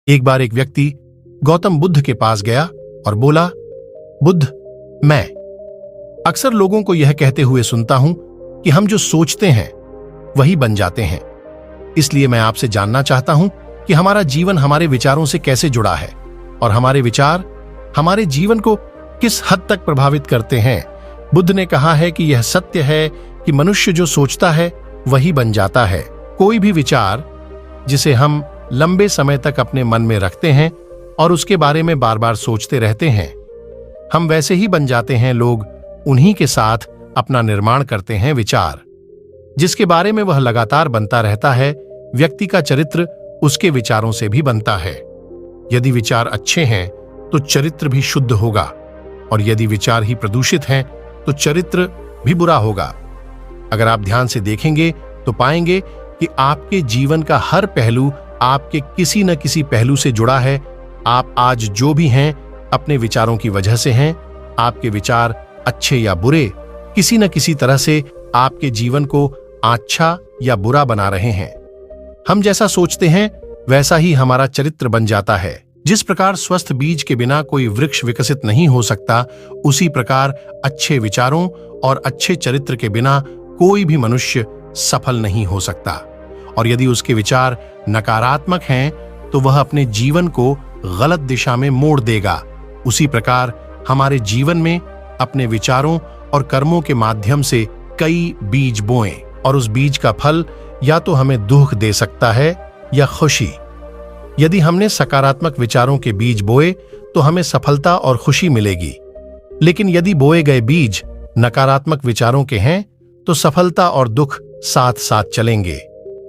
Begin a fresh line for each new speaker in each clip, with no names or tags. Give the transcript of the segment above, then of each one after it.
एक बार एक व्यक्ति गौतम बुद्ध के पास गया और बोला, बुद्ध, मैं अक्सर लोगों को यह कहते हुए सुनता हूं कि हम जो सोचते हैं वही बन जाते हैं। इसलिए मैं आपसे जानना चाहता हूं कि हमारा जीवन हमारे विचारों से कैसे जुड़ा है और हमारे विचार हमारे जीवन को किस हद तक प्रभावित करते हैं। बुद्ध ने कहा है कि यह सत्य है कि मनुष्य जो सोचता है वही बन जाता है। कोई भी विचार जिसे हम लंबे समय तक अपने मन में रखते हैं और उसके बारे में बार बार सोचते रहते हैं, हम वैसे ही बन जाते हैं। लोग उन्हीं के साथ अपना निर्माण करते हैं। विचार जिसके बारे में वह लगातार बनता रहता है, व्यक्ति का चरित्र उसके विचारों से भी बनता है। यदि विचार अच्छे हैं तो चरित्र भी शुद्ध होगा, और यदि विचार ही प्रदूषित हैं तो चरित्र भी बुरा होगा। अगर आप ध्यान से देखेंगे तो पाएंगे कि आपके जीवन का हर पहलू आपके किसी न किसी पहलू से जुड़ा है। आप आज जो भी हैं अपने विचारों की वजह से हैं। आपके विचार अच्छे या बुरे किसी न किसी तरह से आपके जीवन को अच्छा या बुरा बना रहे हैं। हम जैसा सोचते हैं वैसा ही हमारा चरित्र बन जाता है। जिस प्रकार स्वस्थ बीज के बिना कोई वृक्ष विकसित नहीं हो सकता, उसी प्रकार अच्छे विचारों और अच्छे चरित्र के बिना कोई भी मनुष्य सफल नहीं हो सकता। और यदि उसके विचार नकारात्मक हैं तो वह अपने जीवन को गलत दिशा में मोड़ देगा। उसी प्रकार हमारे जीवन में अपने विचारों और कर्मों के माध्यम से कई बीज बोएं, और उस बीज का फल या तो हमें दुख दे सकता है या खुशी। यदि हमने सकारात्मक विचारों के बीज बोए तो हमें सफलता और खुशी मिलेगी, लेकिन यदि बोए गए बीज नकारात्मक विचारों के हैं तो सफलता और दुख साथ साथ चलेंगे।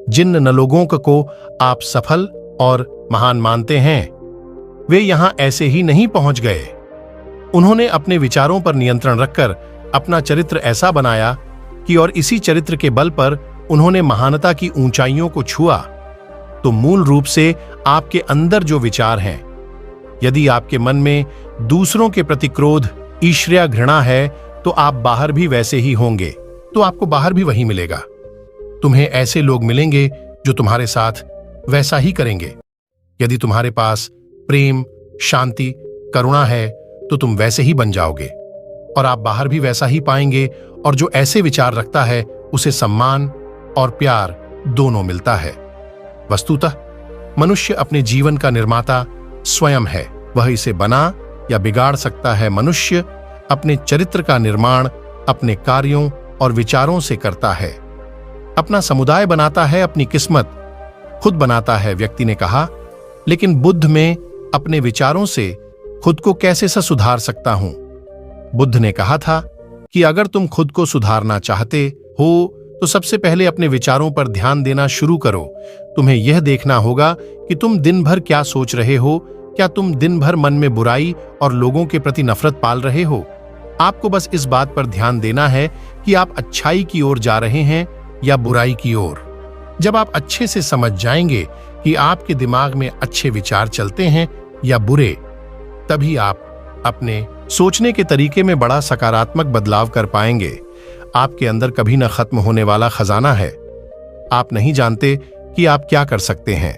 जिन न लोगों को आप सफल और महान मानते हैं, वे यहां ऐसे ही नहीं पहुंच गए। उन्होंने अपने विचारों पर नियंत्रण रखकर अपना चरित्र ऐसा बनाया कि और इसी चरित्र के बल पर उन्होंने महानता की ऊंचाइयों को छुआ। तो मूल रूप से आपके अंदर जो विचार हैं, यदि आपके मन में दूसरों के प्रति क्रोध, ईर्ष्या, घृणा है तो आप बाहर भी वैसे ही होंगे, तो आपको बाहर भी वही मिलेगा। तुम्हें ऐसे लोग मिलेंगे जो तुम्हारे साथ वैसा ही करेंगे। यदि तुम्हारे पास प्रेम, शांति, करुणा है तो तुम वैसे ही बन जाओगे, और आप बाहर भी वैसा ही पाएंगे। और जो ऐसे विचार रखता है उसे सम्मान और प्यार दोनों मिलता है। वस्तुतः मनुष्य अपने जीवन का निर्माता स्वयं है। वह इसे बना या बिगाड़ सकता है। मनुष्य अपने चरित्र का निर्माण अपने कार्यों और विचारों से करता है। अपना समुदाय बनाता है, अपनी किस्मत खुद बनाता है। व्यक्ति ने कहा, लेकिन बुद्ध में अपने विचारों से खुद को कैसे सुधार सकता हूं? बुद्ध ने कहा था कि अगर तुम खुद को सुधारना चाहते हो तो सबसे पहले अपने विचारों पर ध्यान देना शुरू करो। तुम्हें यह देखना होगा कि तुम दिन भर क्या सोच रहे हो। क्या तुम दिन भर मन में बुराई और लोगों के प्रति नफरत पाल रहे हो? आपको बस इस बात पर ध्यान देना है कि आप अच्छाई की ओर जा रहे हैं या बुराई की ओर। जब आप अच्छे से समझ जाएंगे कि आपके दिमाग में अच्छे विचार चलते हैं या बुरे, तभी आप अपने सोचने के तरीके में बड़ा सकारात्मक बदलाव कर पाएंगे। आपके अंदर कभी न खत्म होने वाला खजाना है। आप नहीं जानते कि आप क्या कर सकते हैं,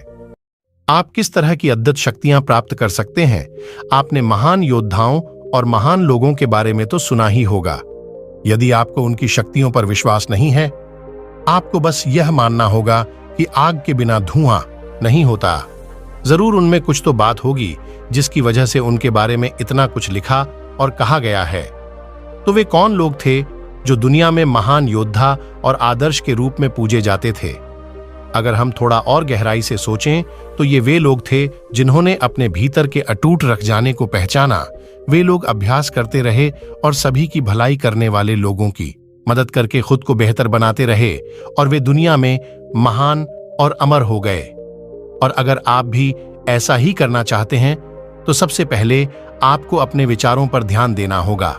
आप किस तरह की अद्भुत शक्तियां प्राप्त कर सकते हैं। आपने महान योद्धाओं और महान लोगों के बारे में तो सुना ही होगा। यदि आपको उनकी शक्तियों पर विश्वास नहीं है, आपको बस यह मानना होगा कि आग के बिना धुआं नहीं होता। जरूर उनमें कुछ तो बात होगी जिसकी वजह से उनके बारे में इतना कुछ लिखा और कहा गया है। तो वे कौन लोग थे जो दुनिया में महान योद्धा और आदर्श के रूप में पूजे जाते थे? अगर हम थोड़ा और गहराई से सोचें तो ये वे लोग थे जिन्होंने अपने भीतर के अटूट रख जाने को पहचाना। वे लोग अभ्यास करते रहे और सभी की भलाई करने वाले लोगों की मदद करके खुद को बेहतर बनाते रहे, और वे दुनिया में महान और अमर हो गए। और अगर आप भी ऐसा ही करना चाहते हैं तो सबसे पहले आपको अपने विचारों पर ध्यान देना होगा।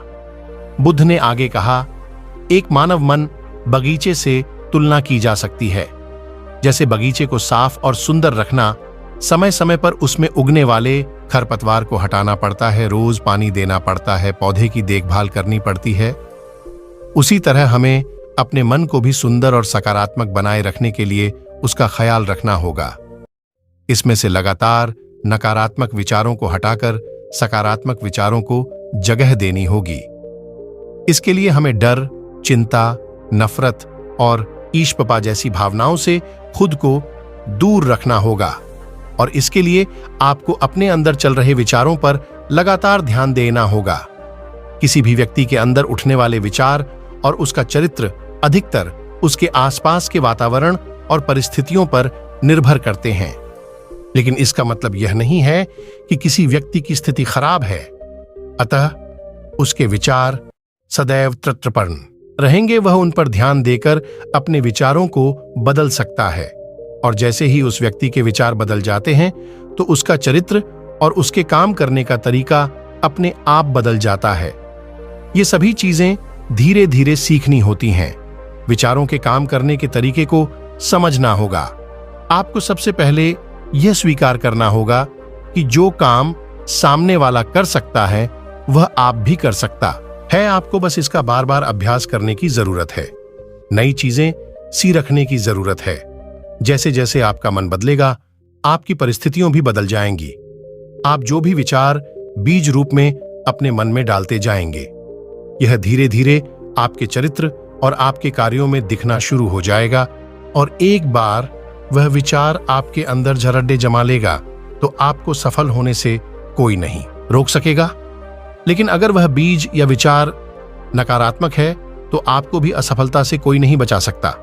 बुद्ध ने आगे कहा, एक मानव मन बगीचे से तुलना की जा सकती है। जैसे बगीचे को साफ और सुंदर रखना, समय समय पर उसमें उगने वाले खरपतवार को हटाना पड़ता है, रोज पानी देना पड़ता है, पौधे की देखभाल करनी पड़ती है, उसी तरह हमें अपने मन को भी सुंदर और सकारात्मक बनाए रखने के लिए उसका ख्याल रखना होगा। इसमें से लगातार नकारात्मक विचारों को हटाकर सकारात्मक विचारों को जगह देनी होगी। इसके लिए हमें डर, चिंता, नफरत और ईर्ष्या जैसी भावनाओं से खुद को दूर रखना होगा और इसके लिए आपको अपने अंदर चल रहे विचारों पर लगातार ध्यान देना होगा। किसी भी व्यक्ति के अंदर उठने वाले विचार और उसका चरित्र अधिकतर उसके आसपास के वातावरण और परिस्थितियों पर निर्भर करते हैं, लेकिन इसका मतलब यह नहीं है कि किसी व्यक्ति की स्थिति खराब है, अतः उसके विचार सदैव तृप्तपूर्ण रहेंगे। वह उन पर ध्यान देकर अपने विचारों को बदल सकता है और जैसे ही उस व्यक्ति के विचार बदल जाते हैं तो उसका चरित्र और उसके काम करने का तरीका अपने आप बदल जाता है। ये सभी चीजें धीरे धीरे सीखनी होती हैं। विचारों के काम करने के तरीके को समझना होगा। आपको सबसे पहले यह स्वीकार करना होगा कि जो काम सामने वाला कर सकता है वह आप भी कर सकता है। आपको बस इसका बार बार अभ्यास करने की जरूरत है। नई चीजें सी रखने की जरूरत है। जैसे जैसे आपका मन बदलेगा, आपकी परिस्थितियां भी बदल जाएंगी। आप जो भी विचार बीज रूप में अपने मन में डालते जाएंगे, यह धीरे धीरे आपके चरित्र और आपके कार्यों में दिखना शुरू हो जाएगा और एक बार वह विचार आपके अंदर झरड्डे जमा लेगा तो आपको सफल होने से कोई नहीं रोक सकेगा। लेकिन अगर वह बीज या विचार नकारात्मक है तो आपको भी असफलता से कोई नहीं बचा सकता।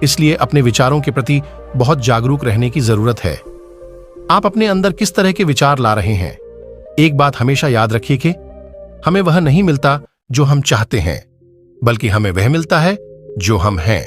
इसलिए अपने विचारों के प्रति बहुत जागरूक रहने की जरूरत है। आप अपने अंदर किस तरह के विचार ला रहे हैं? एक बात हमेशा याद रखिए कि हमें वह नहीं मिलता जो हम चाहते हैं, बल्कि हमें वह मिलता है जो हम हैं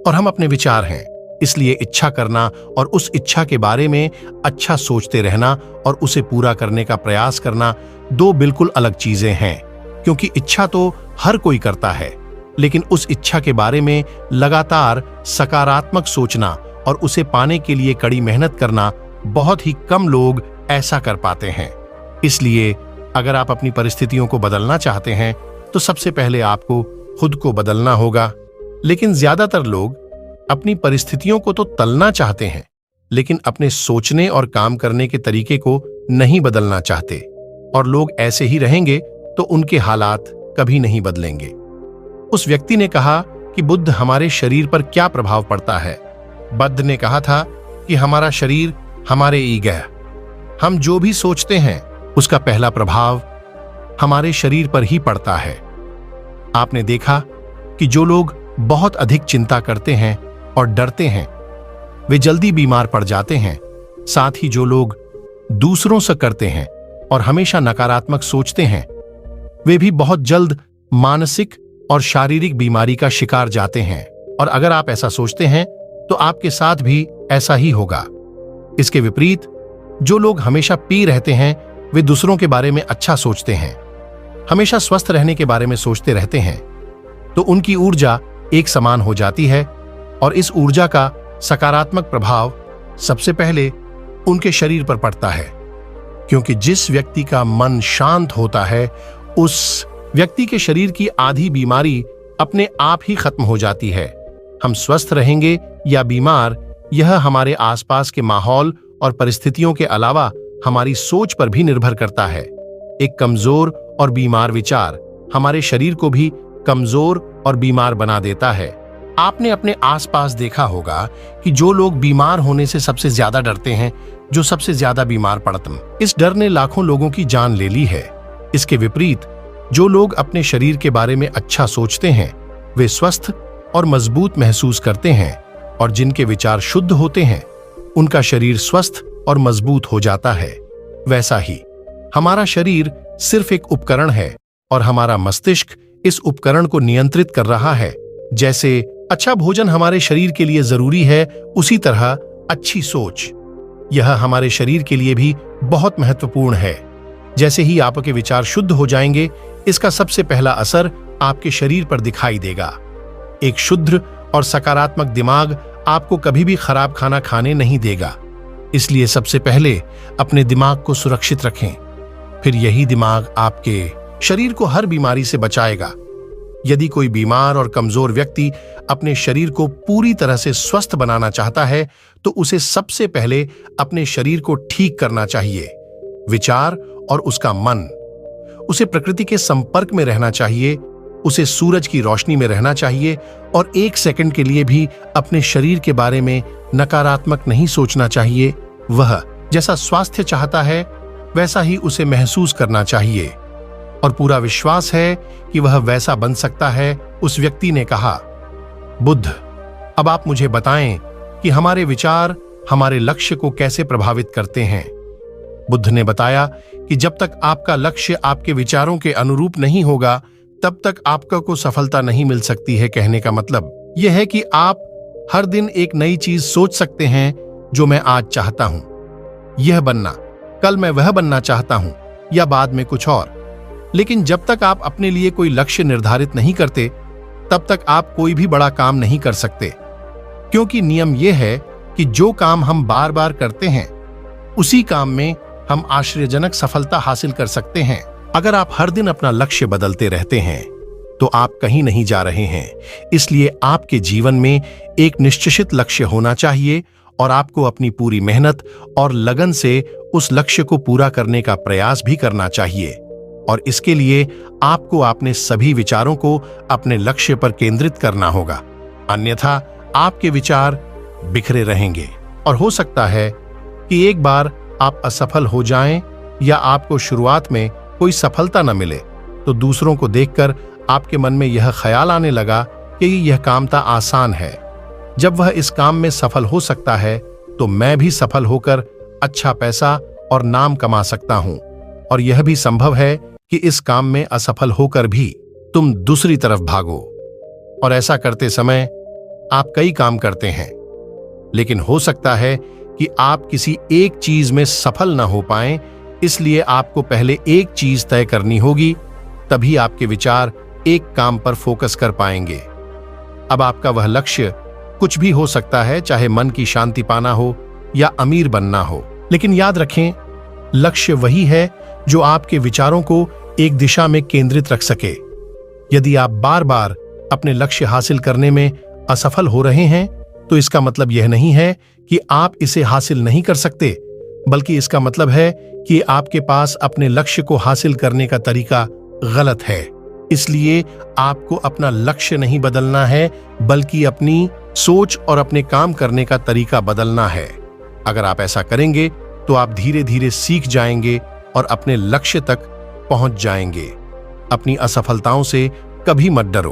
और हम अपने विचार हैं। इसलिए इच्छा करना और उस इच्छा के बारे में अच्छा सोचते रहना और उसे पूरा करने का प्रयास करना दो बिल्कुल अलग चीजें हैं। क्योंकि इच्छा तो हर कोई करता है, लेकिन उस इच्छा के बारे में लगातार सकारात्मक सोचना और उसे पाने के लिए कड़ी मेहनत करना बहुत ही कम लोग ऐसा कर पाते हैं। इसलिए अगर आप अपनी परिस्थितियों को बदलना चाहते हैं तो सबसे पहले आपको खुद को बदलना होगा। लेकिन ज्यादातर लोग अपनी परिस्थितियों को तो तलना चाहते हैं, लेकिन अपने सोचने और काम करने के तरीके को नहीं बदलना चाहते और लोग ऐसे ही रहेंगे तो उनके हालात कभी नहीं बदलेंगे। उस व्यक्ति ने कहा कि बुद्ध हमारे शरीर पर क्या प्रभाव पड़ता है। बुद्ध ने कहा था कि हमारा शरीर हमारे ईगो, हम जो भी सोचते हैं उसका पहला प्रभाव हमारे शरीर पर ही पड़ता है। आपने देखा कि जो लोग बहुत अधिक चिंता करते हैं और डरते हैं वे जल्दी बीमार पड़ जाते हैं। साथ ही जो लोग दूसरों से करते हैं और हमेशा नकारात्मक सोचते हैं वे भी बहुत जल्द मानसिक और शारीरिक बीमारी का शिकार जाते हैं। और अगर आप ऐसा सोचते हैं तो आपके साथ भी ऐसा ही होगा। इसके विपरीत जो लोग हमेशा पी रहते हैं वे दूसरों के बारे में अच्छा सोचते हैं, हमेशा स्वस्थ रहने के बारे में सोचते रहते हैं, तो उनकी ऊर्जा एक समान हो जाती है और इस ऊर्जा का सकारात्मक प्रभाव सबसे पहले उनके शरीर पर पड़ता है। क्योंकि जिस व्यक्ति का मन शांत होता है उस व्यक्ति के शरीर की आधी बीमारी अपने आप ही खत्म हो जाती है। हम स्वस्थ रहेंगे या बीमार, यह हमारे आसपास के माहौल और परिस्थितियों के अलावा हमारी सोच पर भी निर्भर करता है। एक कमजोर और बीमार विचार हमारे शरीर को भी कमजोर और बीमार बना देता है। आपने अपने आसपास देखा होगा कि जो लोग बीमार होने से सबसे ज्यादा डरते हैं, जो सबसे ज्यादा बीमार पड़ते हैं, इस डर ने लाखों लोगों की जान ले ली है। इसके विपरीत जो लोग अपने शरीर के बारे में अच्छा सोचते हैं वे स्वस्थ और मजबूत महसूस करते हैं और जिनके विचार शुद्ध होते हैं उनका शरीर स्वस्थ और मजबूत हो जाता है। वैसा ही हमारा शरीर सिर्फ एक उपकरण है और हमारा मस्तिष्क इस उपकरण को नियंत्रित कर रहा है। जैसे अच्छा भोजन हमारे शरीर के लिए जरूरी है, उसी तरह अच्छी सोच यह हमारे शरीर के लिए भी बहुत महत्वपूर्ण है। जैसे ही आपके विचार शुद्ध हो जाएंगे, इसका सबसे पहला असर आपके शरीर पर दिखाई देगा। एक शुद्ध और सकारात्मक दिमाग आपको कभी भी खराब खाना खाने नहीं देगा। इसलिए सबसे पहले अपने दिमाग को सुरक्षित रखें, फिर यही दिमाग आपके शरीर को हर बीमारी से बचाएगा। यदि कोई बीमार और कमजोर व्यक्ति अपने शरीर को पूरी तरह से स्वस्थ बनाना चाहता है तो उसे सबसे पहले अपने शरीर को ठीक करना चाहिए। विचार और उसका मन। उसे प्रकृति के संपर्क में रहना चाहिए, उसे सूरज की रोशनी में रहना चाहिए और 1 सेकंड के लिए भी अपने शरीर के बारे में नकारात्मक नहीं सोचना चाहिए। वह जैसा स्वास्थ्य चाहता है वैसा ही उसे महसूस करना चाहिए और पूरा विश्वास है कि वह वैसा बन सकता है। उस व्यक्ति ने कहा, बुद्ध, अब आप मुझे बताएं कि हमारे विचार हमारे लक्ष्य को कैसे प्रभावित करते हैं। बुद्ध ने बताया कि जब तक आपका लक्ष्य आपके विचारों के अनुरूप नहीं होगा तब तक आपको सफलता नहीं मिल सकती है। कहने का मतलब यह है कि आप हर दिन एक नई चीज सोच सकते हैं, जो मैं आज चाहता हूं यह बनना, कल मैं वह बनना चाहता हूं या बाद में कुछ और। लेकिन जब तक आप अपने लिए कोई लक्ष्य निर्धारित नहीं करते तब तक आप कोई भी बड़ा काम नहीं कर सकते, क्योंकि नियम यह है कि जो काम हम बार बार करते हैं उसी काम में हम आश्चर्यजनक सफलता हासिल कर सकते हैं। अगर आप हर दिन अपना लक्ष्य बदलते रहते हैं तो आप कहीं नहीं जा रहे हैं। इसलिए आपके जीवन में एक निश्चित लक्ष्य होना चाहिए और आपको अपनी पूरी मेहनत और लगन से उस लक्ष्य को पूरा करने का प्रयास भी करना चाहिए। और इसके लिए आपको अपने सभी विचारों को अपने लक्ष्य पर केंद्रित करना होगा, अन्यथा आपके विचार बिखरे रहेंगे और हो सकता है कि एक बार आप असफल हो जाएं या आपको शुरुआत में कोई सफलता न मिले तो दूसरों को देखकर आपके मन में यह ख्याल आने लगा कि यह काम तो आसान है, जब वह इस काम में सफल हो सकता है तो मैं भी सफल होकर अच्छा पैसा और नाम कमा सकता हूं। और यह भी संभव है कि इस काम में असफल होकर भी तुम दूसरी तरफ भागो। और ऐसा करते समय आप कई काम करते हैं, लेकिन हो सकता है कि आप किसी एक चीज में सफल न हो पाएं, इसलिए आपको पहले एक चीज तय करनी होगी, तभी आपके विचार एक काम पर फोकस कर पाएंगे। अब आपका वह लक्ष्य कुछ भी हो सकता है, चाहे मन की शांति पाना हो या अमीर बनना हो, लेकिन याद रखें लक्ष्य वही है जो आपके विचारों को एक दिशा में केंद्रित रख सके। यदि आप बार बार अपने लक्ष्य हासिल करने में असफल हो रहे हैं तो इसका मतलब यह नहीं है कि आप इसे हासिल नहीं कर सकते, बल्कि इसका मतलब है कि आपके पास अपने लक्ष्य को हासिल करने का तरीका गलत है। इसलिए आपको अपना लक्ष्य नहीं बदलना है, बल्कि अपनी सोच और अपने काम करने का तरीका बदलना है। अगर आप ऐसा करेंगे तो आप धीरे धीरे सीख जाएंगे और अपने लक्ष्य तक पहुंच जाएंगे। अपनी असफलताओं से कभी मत डरो।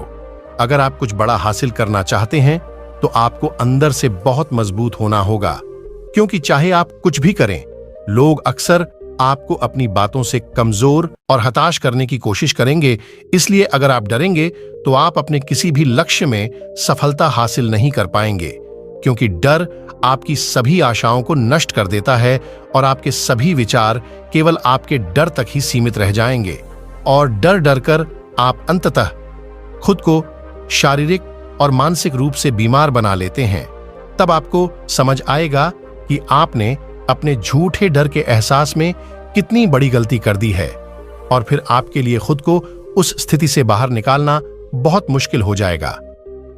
अगर आप कुछ बड़ा हासिल करना चाहते हैं तो आपको अंदर से बहुत मजबूत होना होगा, क्योंकि चाहे आप कुछ भी करें, लोग अक्सर आपको अपनी बातों से कमजोर और हताश करने की कोशिश करेंगे। इसलिए अगर आप डरेंगे तो आप अपने किसी भी लक्ष्य में सफलता हासिल नहीं कर पाएंगे, क्योंकि डर आपकी सभी आशाओं को नष्ट कर देता है और आपके सभी विचार केवल आपके डर तक ही सीमित रह जाएंगे। और डर डर कर आप अंततः खुद को शारीरिक और मानसिक रूप से बीमार बना लेते हैं। तब आपको समझ आएगा कि आपने अपने झूठे डर के एहसास में कितनी बड़ी गलती कर दी है, और फिर आपके लिए खुद को उस स्थिति से बाहर निकालना बहुत मुश्किल हो जाएगा।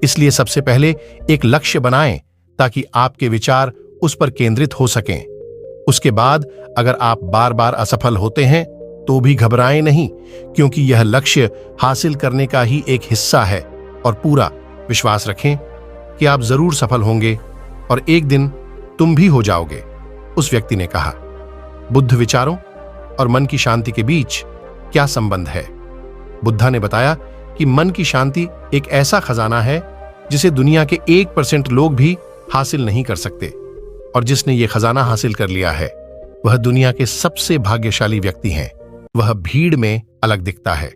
इसलिए सबसे पहले एक लक्ष्य बनाएं ताकि आपके विचार उस पर केंद्रित हो सकें। उसके बाद अगर आप बार बार असफल होते हैं तो भी घबराएं नहीं, क्योंकि यह लक्ष्य हासिल करने का ही एक हिस्सा है, और पूरा विश्वास रखें कि आप जरूर सफल होंगे और एक दिन तुम भी हो जाओगे। उस व्यक्ति ने कहा, बुद्ध विचारों और मन की शांति के बीच क्या संबंध है? बुद्धा ने बताया कि मन की शांति एक ऐसा खजाना है जिसे दुनिया के 1% लोग भी हासिल नहीं कर सकते, और जिसने ये खजाना हासिल कर लिया है वह दुनिया के सबसे भाग्यशाली व्यक्ति हैं। वह भीड़ में अलग दिखता है।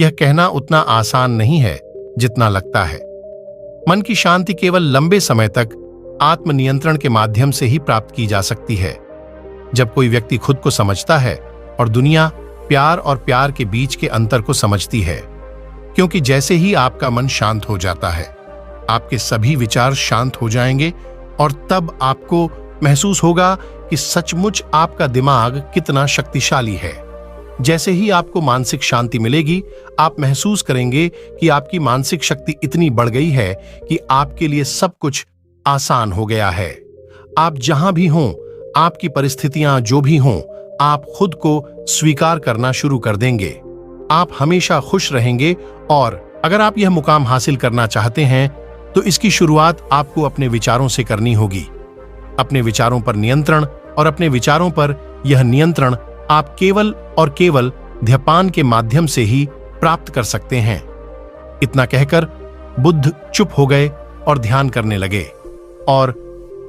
यह कहना उतना आसान नहीं है जितना लगता है। मन की शांति केवल लंबे समय तक आत्मनियंत्रण के माध्यम से ही प्राप्त की जा सकती है। जब कोई व्यक्ति खुद को समझता है और दुनिया प्यार और प्यार के बीच के अंतर को समझती है, क्योंकि जैसे ही आपका मन शांत हो जाता है आपके सभी विचार शांत हो जाएंगे, और तब आपको महसूस होगा कि सचमुच आपका दिमाग कितना शक्तिशाली है। जैसे ही आपको मानसिक शांति मिलेगी, आप महसूस करेंगे कि आपकी मानसिक शक्ति इतनी बढ़ गई है कि आपके लिए सब कुछ आसान हो गया है। आप जहां भी हों, आपकी परिस्थितियां जो भी हों, आप खुद को स्वीकार करना शुरू कर देंगे। आप हमेशा खुश रहेंगे और अगर आप यह मुकाम हासिल करना चाहते हैं तो इसकी शुरुआत आपको अपने विचारों से करनी होगी। अपने विचारों पर नियंत्रण, और अपने विचारों पर यह नियंत्रण आप केवल और केवल ध्यान के माध्यम से ही प्राप्त कर सकते हैं। इतना कहकर बुद्ध चुप हो गए और ध्यान करने लगे और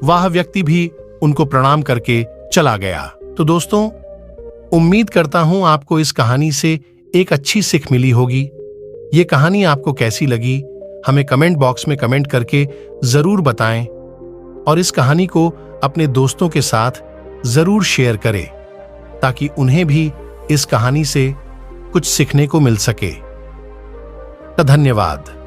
वह व्यक्ति भी उनको प्रणाम करके चला गया। तो दोस्तों, उम्मीद करता हूं आपको इस कहानी से एक अच्छी सीख मिली होगी। ये कहानी आपको कैसी लगी हमें कमेंट बॉक्स में कमेंट करके जरूर बताएं और इस कहानी को अपने दोस्तों के साथ जरूर शेयर करें ताकि उन्हें भी इस कहानी से कुछ सीखने को मिल सके। धन्यवाद।